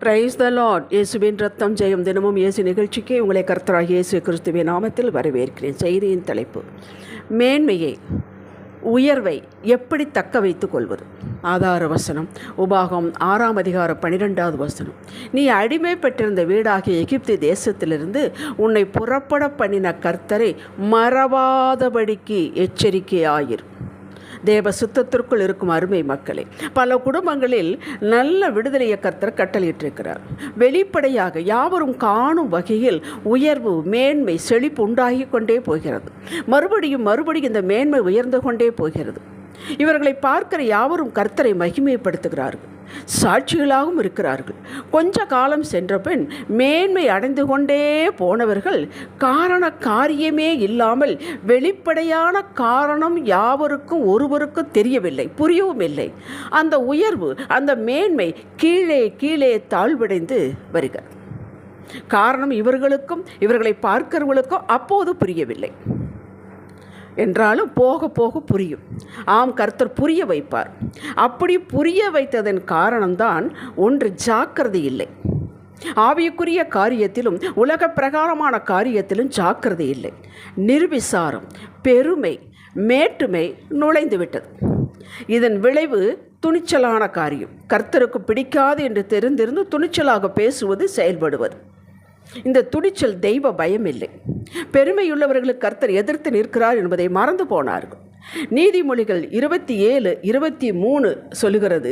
Praise the Lord. இயேசுவின் ரத்தம் ஜெயம். தினமும் இயேசு நிகழ்ச்சிக்கு உங்களை கர்த்தராகிய இயேசு கிறிஸ்துவின் நாமத்தில் வரவேற்கிறேன். செய்தியின் தலைப்பு, மேன்மையை, உயர்வை எப்படி தக்க வைத்துக் கொள்வது. ஆதார வசனம் உபாகம் 6ஆம் அதிகாரம் 12வது வசனம். நீ அடிமைப்பட்டிருந்த வீடாகிய எகிப்து தேசத்திலிருந்து உன்னை புறப்பட பண்ணின கர்த்தரை மறவாதபடிக்கு எச்சரிக்கையாயிரு. தேவ சுத்தத்திற்குள் இருக்கும் அருமை மக்களே, பல குடும்பங்களில் நல்ல விடுதலையை கர்த்தர் கட்டளையிட்டிருக்கிறார். வெளிப்படையாக யாவரும் காணும் வகையில் உயர்வு, மேன்மை, செழிப்பு உண்டாகி கொண்டே போகிறது. மறுபடியும் இந்த மேன்மை உயர்ந்து கொண்டே போகிறது. இவர்களை பார்க்கிற யாவரும் கர்த்தரை மகிமைப்படுத்துகிறார்கள், சாட்சிகளாகவும் இருக்கிறார்கள். கொஞ்ச காலம் சென்ற பின் மேன்மை அடைந்து கொண்டே போனவர்கள் காரியமே இல்லாமல் வெளிப்படையான காரணம் யாவருக்கும் ஒருவருக்கும் தெரியவில்லை, புரியவும் இல்லை. அந்த உயர்வு, அந்த மேன்மை கீழே கீழே தாழ்வடைந்து வருகிறது. காரணம் இவர்களுக்கும் இவர்களை பார்க்கிறவர்களுக்கும் அப்போது புரியவில்லை என்றாலும் போக போக புரியும். ஆம், கர்த்தர் புரிய வைப்பார். அப்படி புரிய வைத்ததன் காரணம்தான் ஒன்று, ஜாக்கிரதை இல்லை. ஆவிக்குரிய காரியத்திலும் உலக பிரகாரமான காரியத்திலும் ஜாக்கிரதை இல்லை. நிர்விசாரம், பெருமை, மேட்டுமை நுழைந்துவிட்டது. இதன் விளைவு துணிச்சலான காரியம். கர்த்தருக்கு பிடிக்காது என்று தெரிந்திருந்து துணிச்சலாக பேசுவது, செயல்படுவது. இந்த துணிச்சல் தெய்வ பயம் இல்லை. பெருமையுள்ளவர்களுக்கு கர்த்தர் எதிர்த்து நிற்கிறார் என்பதை மறந்து போனார்கள். நீதிமொழிகள் 27:23 சொல்லுகிறது.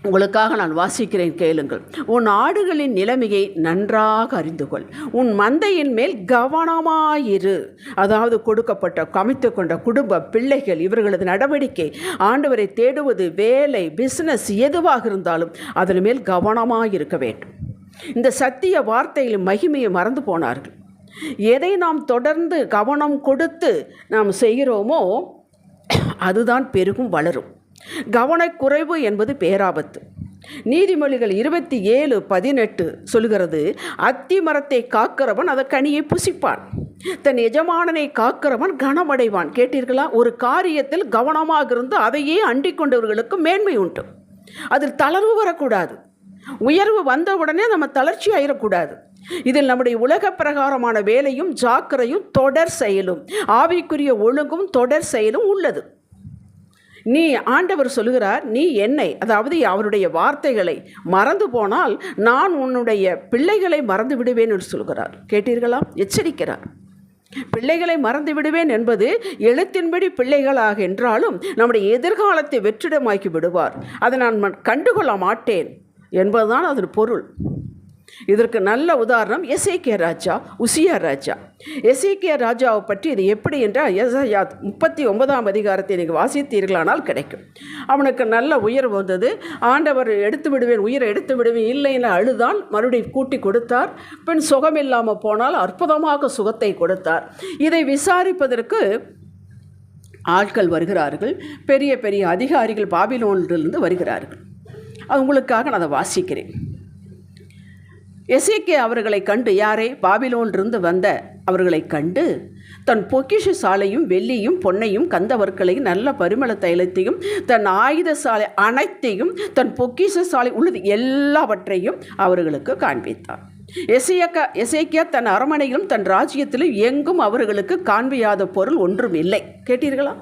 உங்களுக்காக நான் வாசிக்கிறேன், கேளுங்கள். உன் ஆடுகளின் நிலைமையை நன்றாக அறிந்து கொள், உன் மந்தையின் மேல் கவனமாயிரு. அதாவது கொடுக்கப்பட்ட கமித்து கொண்ட குடும்ப பிள்ளைகள், இவர்களது நடவடிக்கை, ஆண்டவரை தேடுவது, வேலை, பிஸ்னஸ் எதுவாக இருந்தாலும் அதன் மேல் கவனமாயிருக்க வேண்டும். இந்த சத்திய வார்த்தையில் மகிமையை மறந்து போனார்கள். எதை நாம் தொடர்ந்து கவனம் கொடுத்து நாம் செய்கிறோமோ அதுதான் பெருகும், வளரும். கவனக்குறைவு என்பது பேராபத்து. நீதிமொழிகள் 27:18 சொல்கிறது, அத்தி மரத்தை காக்கிறவன் அதன் கனியை புசிப்பான், தன் எஜமானனை காக்கிறவன் கனமடைவான். கேட்டீர்களா? ஒரு காரியத்தில் கவனமாக இருந்து அதையே அண்டிக் கொண்டவர்களுக்கு மேன்மை உண்டு. அதில் தளர்வு வரக்கூடாது. உயர்வு வந்தவுடனே நம்ம தளர்ச்சி ஆயிடக்கூடாது. இதில் நம்முடைய உலக பிரகாரமான வேலையும் ஜாக்கிரையும் தொடர் செயலும், ஆவிக்குரிய ஒழுங்கும் தொடர் செயலும் உள்ளது. நீ, ஆண்டவர் சொல்லுகிறார், நீ என்னை, அதாவது அவருடைய வார்த்தைகளை மறந்து போனால் நான் உன்னுடைய பிள்ளைகளை மறந்து விடுவேன் என்று சொல்கிறார். கேட்டீர்களா? எச்சரிக்கிறார். பிள்ளைகளை மறந்து விடுவேன் என்பது எழுத்தின்படி பிள்ளைகளாக என்றாலும் நம்முடைய எதிர்காலத்தை வெற்றிடமாக்கி விடுவார். அதை நான் கண்டுகொள்ள மாட்டேன் என்பதுதான் அதன் பொருள். இதற்கு நல்ல உதாரணம் எசேக்கியா ராஜா, உசியா ராஜா. எசேக்கியா ராஜாவை பற்றி இது எப்படி என்றால், எசாயா 39ஆம் அதிகாரத்தை நீங்கள் வாசித்தீர்களானால் கிடைக்கும். அவனுக்கு நல்ல உயர்வு வந்தது. ஆண்டவர் எடுத்து விடுவேன், உயிரை எடுத்து விடுவேன், இல்லைன்னு அழுதான். மறுபடியும் கூட்டி கொடுத்தார். பின் சுகம் இல்லாமல் போனால் அற்புதமாக சுகத்தை கொடுத்தார். இதை விசாரிப்பதற்கு ஆட்கள் வருகிறார்கள். பெரிய பெரிய அதிகாரிகள் பாபிலோனிலிருந்து வருகிறார்கள். அது உங்களுக்காக நான் அதை வாசிக்கிறேன். எசேக்கியா அவர்களை கண்டு, யாரை? பாபிலோனிலிருந்து வந்த அவர்களை கண்டு, தன் பொக்கிஷ சாலையும் வெள்ளியும் பொன்னையும் கந்தவர்களையும் நல்ல பரிமள தைலத்தையும் தன் ஆயுத சாலை அனைத்தையும் தன் பொக்கிஷ சாலை உள்ளது எல்லாவற்றையும் அவர்களுக்கு காண்பித்தார். எசேக்கியா தன் அரமனையிலும் தன் ராஜ்யத்திலும் எங்கும் அவர்களுக்கு காண்பியாத பொருள் ஒன்றும் இல்லை. கேட்டீர்களா?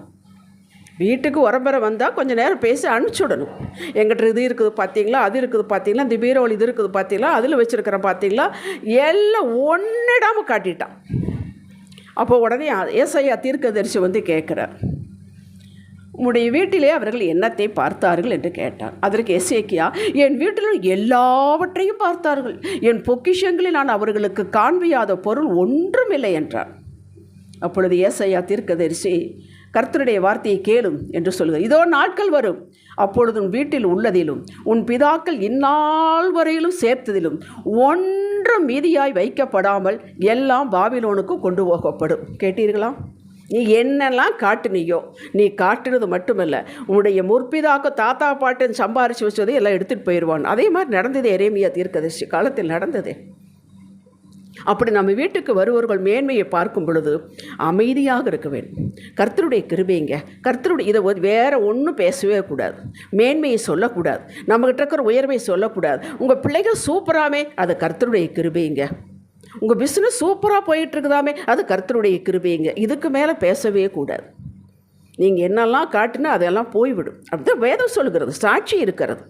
வீட்டுக்கு உரம்பெற வந்தால் கொஞ்சம் நேரம் பேசி அனுப்பிச்சுடணும். எங்கிட்ட இது இருக்குது பார்த்தீங்களா, அது இருக்குது பார்த்தீங்களா, இந்த பீரோவில் இது இருக்குது பார்த்தீங்களா, அதில் வச்சுருக்கிறேன் பார்த்தீங்களா, எல்லாம் ஒன்றிடாமல் காட்டிட்டான். அப்போ உடனே ஏசாயா தீர்க்கதரிசி வந்து கேட்குறார், உம்முடைய வீட்டிலே அவர்கள் என்னத்தை பார்த்தார்கள் என்று கேட்டார். அதற்கு எசேக்கியா, என் வீட்டில் எல்லாவற்றையும் பார்த்தார்கள், என் பொக்கிஷங்களில் நான் அவர்களுக்கு காண்பியாத பொருள் ஒன்றும் இல்லை என்றார். அப்பொழுது ஏசாயா தீர்க்கதரிசி, கர்த்தருடைய வார்த்தையை கேளும் என்று சொல்கிறார். இதோ நாட்கள் வரும், அப்பொழுது உன் வீட்டில் உள்ளதிலும் உன் பிதாக்கள் இந்நாள் வரையிலும் சேர்த்ததிலும் ஒன்றும் மீதியாய் வைக்கப்படாமல் எல்லாம் பாபிலோனுக்கு கொண்டு போகப்படும். கேட்டீர்களா? நீ என்னெல்லாம் காட்டுனியோ, நீ காட்டுறது மட்டுமல்ல, உன்னுடைய முற்பிதாக்க தாத்தா பாட்டன் சம்பாரித்து வச்சதை எல்லாம் எடுத்துகிட்டு போயிடுவான். அதே மாதிரி நடந்தது எரேமியா தீர்க்கதரிசி காலத்தில் நடந்தது. அப்படி நம்ம வீட்டுக்கு வருவர்கள் மேன்மையை பார்க்கும் பொழுது அமைதியாக இருக்க வேண்டும். கர்த்தருடைய கிருபைங்க, கர்த்தருடைய இதை வேறு ஒன்றும் பேசவே கூடாது, மேன்மையை சொல்லக்கூடாது, நம்மகிட்ட இருக்கிற உயர்வை சொல்லக்கூடாது. உங்கள் பிள்ளைகள் சூப்பராமே, அது கர்த்தருடைய கிருபைங்க. உங்கள் பிஸ்னஸ் சூப்பராக போயிட்டுருக்குதாமே, அது கர்த்தருடைய கிருபைங்க. இதுக்கு மேலே பேசவே கூடாது. நீங்கள் என்னெல்லாம் காட்டினா அதெல்லாம் போய்விடும். அப்படிதான் வேதம் சொல்லுகிறது, சாட்சி இருக்கிறது.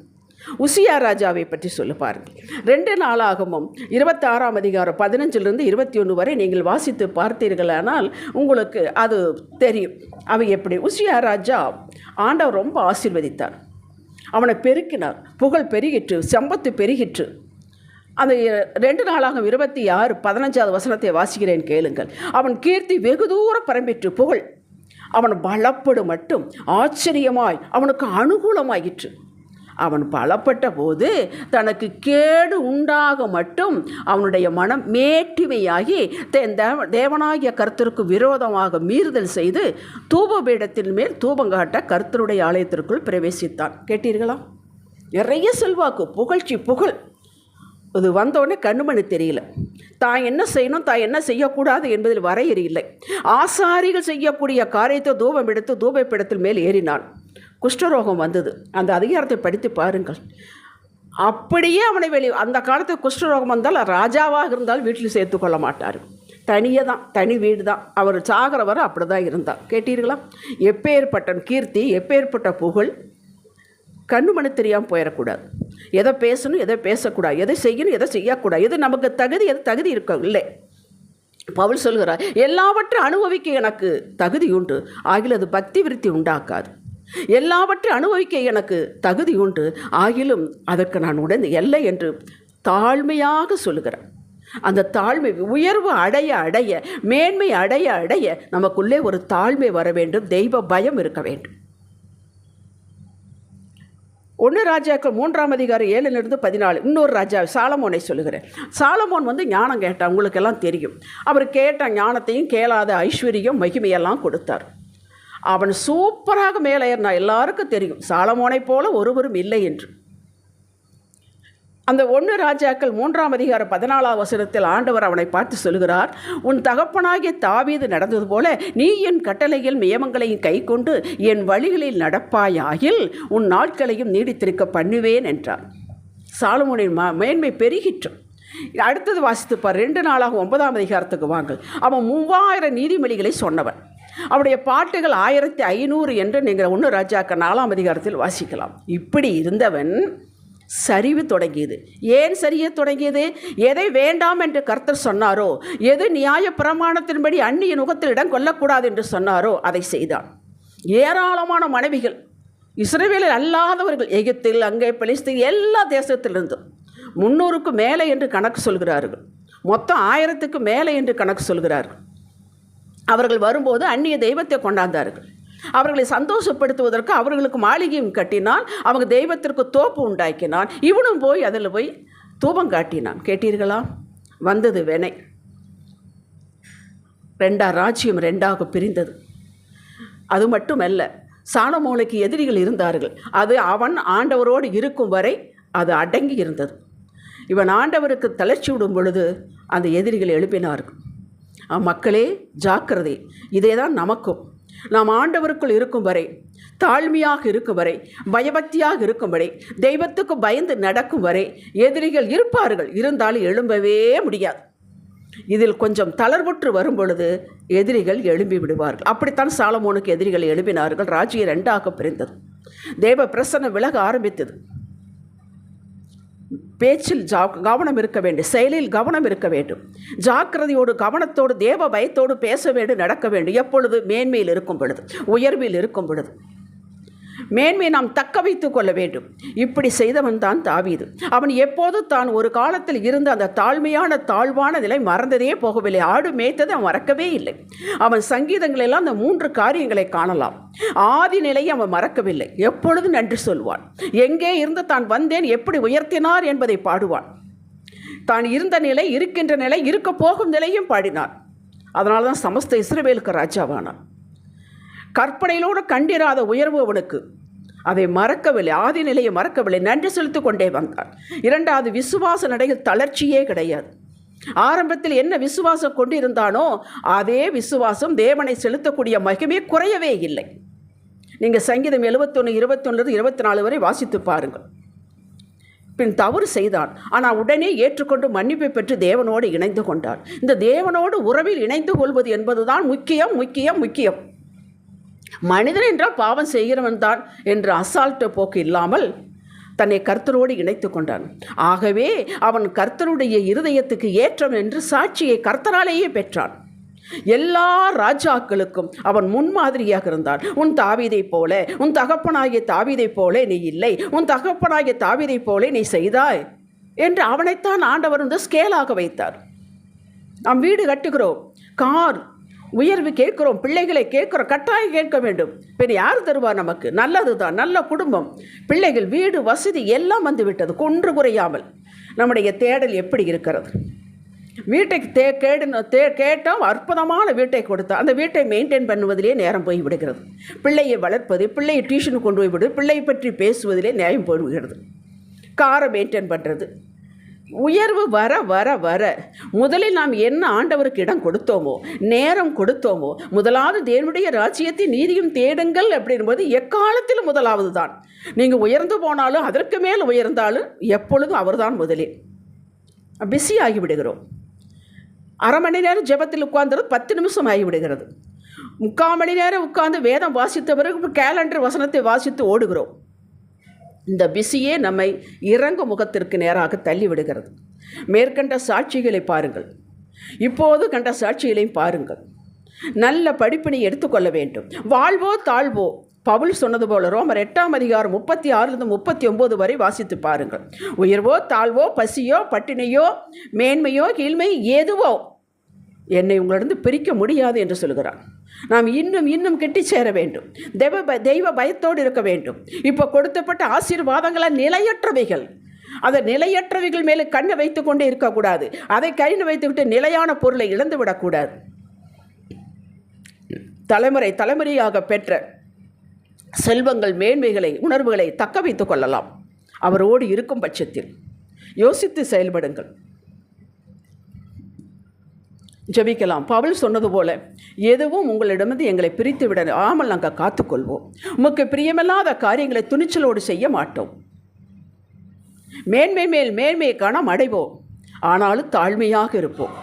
உசியா ராஜாவை பற்றி சொல்ல பாருங்கள். 2 நாளாகமும் 26ஆம் அதிகாரம் 15 21 வரை நீங்கள் வாசித்து பார்த்தீர்களானால் உங்களுக்கு அது தெரியும். அவை எப்படி உசியா ராஜா ஆண்டவர் ரொம்ப ஆசீர்வதித்தார், அவனை பெருக்கினார், புகழ் பெருகிற்று, சம்பத்து பெருகிற்று. அந்த 2 நாளாக 26 15வது வசனத்தை வாசிக்கிறேன் கேளுங்கள். அவன் கீர்த்தி வெகு தூரம் பரம்பிற்று, புகழ் அவன் பலப்படு மட்டும் ஆச்சரியமாய் அவனுக்கு அனுகூலமாயிற்று. அவன் பலப்பட்ட போது தனக்கு கேடு உண்டாக மட்டும் அவனுடைய மனம் மேட்டிமையாகி தேவனாகிய கர்த்தருக்கு விரோதமாக மீறுதல் செய்து தூபபீடத்தின் மேல் தூபங்காட்ட கர்த்தருடைய ஆலயத்திற்குள் பிரவேசித்தான். கேட்டீர்களா? நிறைய செல்வாக்கு, புகழ்ச்சி, புகழ். இது வந்தோடனே கண்ணுமணி தெரியல. தான் என்ன செய்யணும், தான் என்ன செய்யக்கூடாது என்பதில் வரையறை இல்லை. ஆசாரிகள் செய்யக்கூடிய காரியத்தை தூபம் எடுத்து தூபப்பீடத்தில் மேல் ஏறினான். குஷ்டரோகம் வந்தது. அந்த அதிகாரத்தை படித்து பாருங்கள். அப்படியே அவனை அந்த காலத்தில் குஷ்டரோகம் வந்தால் ராஜாவாக இருந்தால் வீட்டில் சேர்த்து கொள்ள மாட்டார். தனியே தான், தனி வீடு தான். அவர் சாகிற வரை அப்படி தான் இருந்தார். கேட்டீர்களா? எப்பேற்பட்ட கீர்த்தி, எப்பேற்பட்ட புகழ். கண்ணுமணி தெரியாமல் போயிடக்கூடாது. எதை பேசணும், எதை பேசக்கூடாது, எதை செய்யணும், எதை செய்யக்கூடாது, எது நமக்கு தகுதி, எது தகுதி இருக்க இல்லை. பவுல் சொல்கிறார், எல்லாவற்றையும் அனுபவிக்க எனக்கு தகுதி உண்டு, ஆகிலும் அது பக்தி விருத்தி உண்டாக்காது. எல்லாவற்றையும் அனுபவிக்க எனக்கு தகுதி உண்டு, ஆகிலும் அதற்கு நான் உடனே இல்லை என்று தாழ்மையாக சொல்லுகிறேன். அந்த தாழ்மை உயர்வு அடைய அடைய, மேன்மை அடைய அடைய நமக்குள்ளே ஒரு தாழ்மை வர வேண்டும், தெய்வ பயம் இருக்க வேண்டும். 1 ராஜாக்கள் 3ஆம் அதிகாரம் 7-14. இன்னொரு ராஜா சாலமோனை சொல்லுகிறேன். சாலமோன் ஞானம் கேட்டான். உங்களுக்கெல்லாம் தெரியும். அவர் கேட்ட ஞானத்தையும் கேளாத ஐஸ்வர்யம் மகிமையெல்லாம் கொடுத்தார். அவன் சூப்பராக மேலே ஏறினான். எல்லாருக்கும் தெரியும் சாலமோனை போல ஒருவரும் இல்லை என்று. அந்த 1 ராஜாக்கள் 3ஆம் அதிகாரம் 14ஆம் வசனத்தில் ஆண்டவர் அவனை பார்த்து சொல்கிறார், உன் தகப்பனாகிய தாவீது நடந்தது போல நீ என் கட்டளையில் நியமங்களையும் கை கொண்டு என் வழிகளில் நடப்பாயாகில் உன் நாட்களையும் நீடித்திருக்க பண்ணுவேன் என்றார். சாலமோனின் மேன்மை பெருகிற்று. அடுத்தது வாசித்துப்பார். 2 நாளாக 9ஆம் அதிகாரத்துக்கு வாங்கள். அவன் 3000 நீதிமொழிகளை சொன்னவன். அவருடைய பாட்டுகள் 1500 என்று நீங்கள் 1 ராஜாக்கள் 4ஆம் அதிகாரத்தில் வாசிக்கலாம். இப்படி இருந்தவன் சரிவு தொடங்கியது. ஏன் சரிய தொடங்கியது? எதை வேண்டாம் என்று கர்த்தர் சொன்னாரோ, எது நியாய பிரமாணத்தின்படி அந்நிய நுகத்தில் இடம் கொள்ளக்கூடாது என்று சொன்னாரோ அதை செய்தான். ஏராளமான மனைவிகள், இஸ்ரவேலில் அல்லாதவர்கள், எகிப்தில், அங்கே பெலிஸ்தீன், எல்லா தேசத்திலிருந்தும் 300க்கு மேலே என்று கணக்கு சொல்கிறார்கள். மொத்தம் 1000க்கு மேலே என்று கணக்கு சொல்கிறார்கள். அவர்கள் வரும்போது அந்நிய தெய்வத்தை கொண்டாந்தார்கள். அவர்களை சந்தோஷப்படுத்துவதற்கு அவர்களுக்கு மாளிகையும் கட்டினான், அவங்க தெய்வத்திற்கு தோப்பு உண்டாக்கினான். இவனும் போய் அதில் போய் தூபம் காட்டினான். கேட்டீர்களா? வந்தது வினை. 2 ராஜ்யம் 2ஆக பிரிந்தது. அது மட்டுமல்ல, சாலமோனுக்கு எதிரிகள் இருந்தார்கள். அது அவன் ஆண்டவரோடு இருக்கும் வரை அது அடங்கி இருந்தது. இவன் ஆண்டவருக்கு தளர்ச்சி விடும் பொழுது அந்த எதிரிகள் எழுப்பினார்கள். மக்களே ஜாக்கிரதை, இதே தான் நமக்கும். நாம் ஆண்டவருக்குள் இருக்கும் வரை, தாழ்மையாக இருக்கும் வரை, பயபக்தியாக இருக்கும் வரை, தெய்வத்துக்கு பயந்து நடக்கும் வரை எதிரிகள் இருப்பார்கள். இருந்தாலும் எழும்பவே முடியாது. இதில் கொஞ்சம் தளர்வுற்று வரும் பொழுது எதிரிகள் எழும்பி விடுவார்கள். அப்படித்தான் சாலமோனுக்கு எதிரிகள் எழுப்பினார்கள். ராஜ்யம் 2ஆக பிரிந்தது. தேவ பிரசன்னம் விலக ஆரம்பித்தது. பேச்சில் கவனம் இருக்க வேண்டும், செயலில் கவனம் இருக்க வேண்டும். ஜாக்கிரதையோடு, கவனத்தோடு, தேவ பயத்தோடு பேச வேண்டும், நடக்க வேண்டும். எப்பொழுது? மேன்மையில் இருக்கும் பொழுது, உயர்வில் இருக்கும் பொழுது. மேன்மையை நாம் தக்க வைத்துக் கொள்ள வேண்டும். இப்படி செய்தவன் தான் தாவீது. அவன் எப்போது தான் ஒரு காலத்தில் இருந்த அந்த தாழ்மையான தாழ்வான நிலை மறந்ததே போகவில்லை. ஆடு மேய்த்தது அவன் மறக்கவே இல்லை. அவன் சங்கீதங்களெல்லாம் அந்த 3 காரியங்களை காணலாம். ஆதி நிலையை அவன் மறக்கவில்லை. எப்பொழுது நன்றி சொல்வான். எங்கே இருந்து தான் வந்தேன், எப்படி உயர்த்தினார் என்பதை பாடுவான். தான் இருந்த நிலை, இருக்கின்ற நிலை, இருக்க போகும் நிலையும் பாடினான். அதனால தான் சமஸ்த இஸ்ரவேலுக்கு ராஜாவானான். கற்பனையிலோடு கண்டிராத உயர்வு அவனுக்கு. அதை மறக்கவில்லை, ஆதி நிலையை மறக்கவில்லை. நன்றி செலுத்திக் கொண்டே வந்தான். 2வது, விசுவாச நடையில் தளர்ச்சியே கிடையாது. ஆரம்பத்தில் என்ன விசுவாசம் கொண்டிருந்தானோ அதே விசுவாசம் தேவனை செலுத்தக்கூடிய மகிமை குறையவே இல்லை. நீங்கள் சங்கீதம் 71, 21, 24 வரை வாசித்து பாருங்கள். பின் தவறு செய்தான், ஆனால் உடனே ஏற்றுக்கொண்டு மன்னிப்பை பெற்று தேவனோடு இணைந்து கொண்டான். இந்த தேவனோடு உறவில் இணைந்து கொள்வது என்பதுதான் முக்கியம் முக்கியம் முக்கியம். மனிதன் என்றால் பாவம் செய்கிறவன் தான் என்ற அசால்ட்டு போக்கு இல்லாமல் தன்னை கர்த்தரோடு இணைத்து கொண்டான். ஆகவே அவன் கர்த்தருடைய இருதயத்துக்கு ஏற்றம் என்று சாட்சியை கர்த்தராலேயே பெற்றான். எல்லா ராஜாக்களுக்கும் அவன் முன்மாதிரியாக இருந்தான். உன் தாவீதைப் போல, உன் தகப்பனாகிய தாவீதைப் போல நீ இல்லை, உன் தகப்பனாகிய தாவீதைப் போல நீ செய்தாய் என்று அவனைத்தான் ஆண்டவர் ஸ்கேலாக வைத்தார். நாம் வீடு கட்டுகிறோம், கார் உயர்வு கேட்கிறோம், பிள்ளைகளை கேட்கிறோம், கட்டாயம் கேட்க வேண்டும். பின் யார் தருவார் நமக்கு? நல்லது தான், நல்ல குடும்பம், பிள்ளைகள், வீடு, வசதி எல்லாம் வந்து விட்டது குன்று குறையாமல். நம்முடைய தேடல் எப்படி இருக்கிறது? வீட்டை கேட்டோம், அற்புதமான வீட்டை கொடுத்தா அந்த வீட்டை மெயின்டைன் பண்ணுவதிலே நேரம் போய் விடுகிறது. பிள்ளையை வளர்ப்பது, பிள்ளையை டியூஷனுக்கு கொண்டு போய் விடுவது, பிள்ளையை பற்றி பேசுவதிலே நேரம் போய்விடுகிறது. காரை மெயின்டைன் பண்ணுறது. உயர்வு வர வர வர முதலில் நாம் என்ன ஆண்டவருக்கு இடம் கொடுத்தோமோ, நேரம் கொடுத்தோமோ, முதலாவது தேவனுடைய ராஜ்யத்தின் நீதியும் தேடுங்கள் அப்படின்போது எக்காலத்திலும் முதலாவது தான். நீங்கள் உயர்ந்து போனாலும் அதற்கு மேல் உயர்ந்தாலும் எப்பொழுதும் அவர்தான் முதலில். பிஸி ஆகிவிடுகிறோம். அரை மணி நேரம் ஜெபத்தில் உட்கார்ந்துறது 10 நிமிஷம் ஆகிவிடுகிறது. 3/4 மணி நேரம் உட்கார்ந்து வேதம் வாசித்த பிறகு கேலண்டர் வசனத்தை வாசித்து ஓடுகிறோம். இந்த பிஸியே நம்மை இறங்கு முகத்திற்கு நேராக தள்ளிவிடுகிறது. மேற்கண்ட சாட்சிகளை பாருங்கள், இப்போது கண்ட சாட்சிகளையும் பாருங்கள். நல்ல படிப்பினை எடுத்துக்கொள்ள வேண்டும். வாழ்வோ தாழ்வோ, பவுல் சொன்னது போல ரோமர் 8ஆம் அதிகாரம் 36 to 39 வரை வாசித்து பாருங்கள். உயர்வோ தாழ்வோ, பசியோ பட்டினியோ, மேன்மையோ கீழ்மை ஏதுவோ என்னை உங்களிடம் பிரிக்க முடியாது என்று சொல்கிறார். நாம் இன்னும் இன்னும் கெட்டி சேர வேண்டும். தெய்வ பயத்தோடு இருக்க வேண்டும். இப்போ கொடுத்தப்பட்ட ஆசீர்வாதங்களால் நிலையற்றவைகள், அதை நிலையற்றவைகள் மேலே கண்ணை வைத்து கொண்டே இருக்கக்கூடாது. அதை கையில் வைத்துக்கிட்டு நிலையான பொருளை இழந்து விடக்கூடாது. தலைமுறையாக பெற்ற செல்வங்கள், மேன்மைகளை, உணர்வுகளை தக்க வைத்து கொள்ளலாம். அவரோடு இருக்கும் பட்சத்தில் யோசித்து செயல்படுங்கள். ஜெபிக்கலாம். பவுல் சொன்னது போல, எதுவும் உங்களிடமிருந்து எங்களை பிரித்து விடாமல் நாங்கள் காத்துக்கொள்வோம். உமக்கு பிரியமில்லாத காரியங்களை துணிச்சலோடு செய்ய மாட்டோம். மேன்மை மேல் மேன்மையை காண அடைவோம், ஆனாலும் தாழ்மையாக இருப்போம்.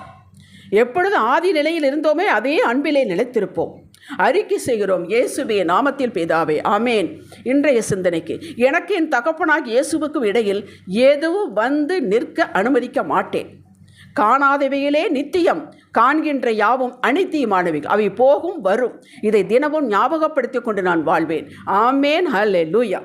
எப்பொழுது ஆதி நிலையில் இருந்தோமே அதே அன்பிலே நிலைத்திருப்போம். அறிக்கை செய்கிறோம் இயேசுவே நாமத்தில் பிதாவே, ஆமேன். இன்றைய சிந்தனைக்கு, எனக்கு என் தகப்பனாகிய இயேசுவுக்கும் இடையில் எதுவும் வந்து நிற்க அனுமதிக்க மாட்டேன். காணாதவையிலே நித்தியம், காண்கின்ற யாவும் அனித்தியமானவைகள், அவை போகும் வரும். இதை தினமும் ஞாபகப்படுத்திக் கொண்டு நான் வாழ்வேன். ஆமேன். ஹல்லேலூயா.